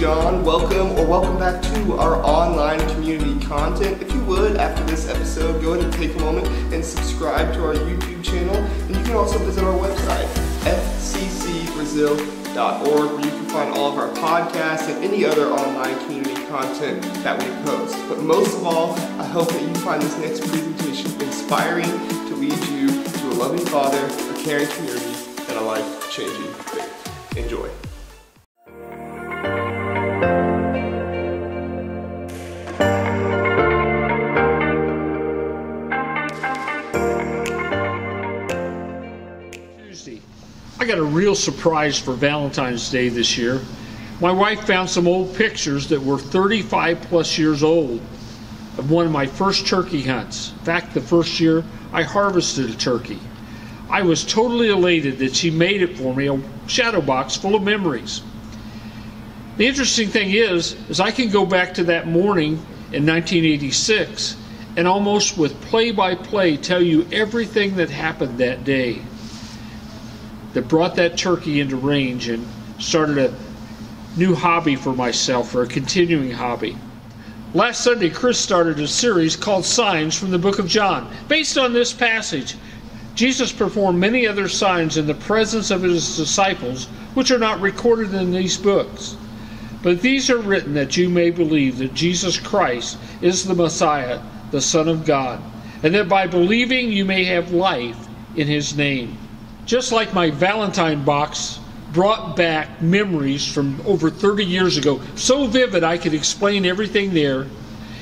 John. Welcome back to our online community content. If you would, after this episode, go ahead and take a moment and subscribe to our YouTube channel. And you can also visit our website, fccbrazil.org, where you can find all of our podcasts and any other online community content that we post. But most of all, I hope that you find this next presentation inspiring to lead you to a loving Father, a caring community, and a life-changing faith. Enjoy. I got a real surprise for Valentine's Day this year. My wife found some old pictures that were 35 plus years old of one of my first turkey hunts. In fact, the first year I harvested a turkey. I was totally elated that she made it for me, a shadow box full of memories. The interesting thing is I can go back to that morning in 1986 and almost with play-by-play tell you everything that happened that day that brought that turkey into range and started a new hobby for myself, or a continuing hobby. Last Sunday, Chris started a series called Signs from the Book of John. Based on this passage, Jesus performed many other signs in the presence of his disciples, which are not recorded in these books. But these are written that you may believe that Jesus Christ is the Messiah, the Son of God, and that by believing you may have life in his name. Just like my Valentine box brought back memories from over 30 years ago, so vivid I could explain everything there,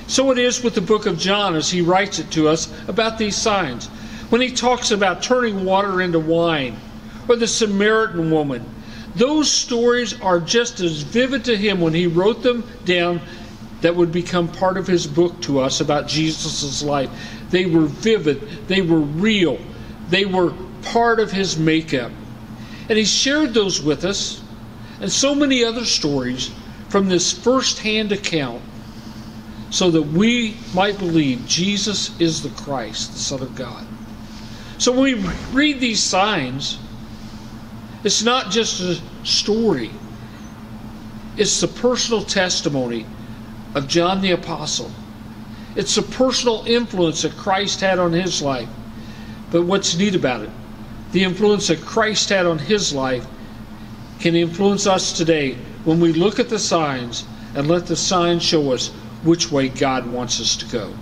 so it is with the book of John as he writes it to us about these signs. When he talks about turning water into wine, or the Samaritan woman, those stories are just as vivid to him when he wrote them down that would become part of his book to us about Jesus' life. They were vivid, they were real, they were part of his makeup. And he shared those with us, and so many other stories from this first-hand account, so that we might believe Jesus is the Christ, the Son of God. So when we read these signs, it's not just a story. It's the personal testimony of John the Apostle. It's the personal influence that Christ had on his life. But what's neat about it? The influence that Christ had on his life can influence us today when we look at the signs and let the signs show us which way God wants us to go.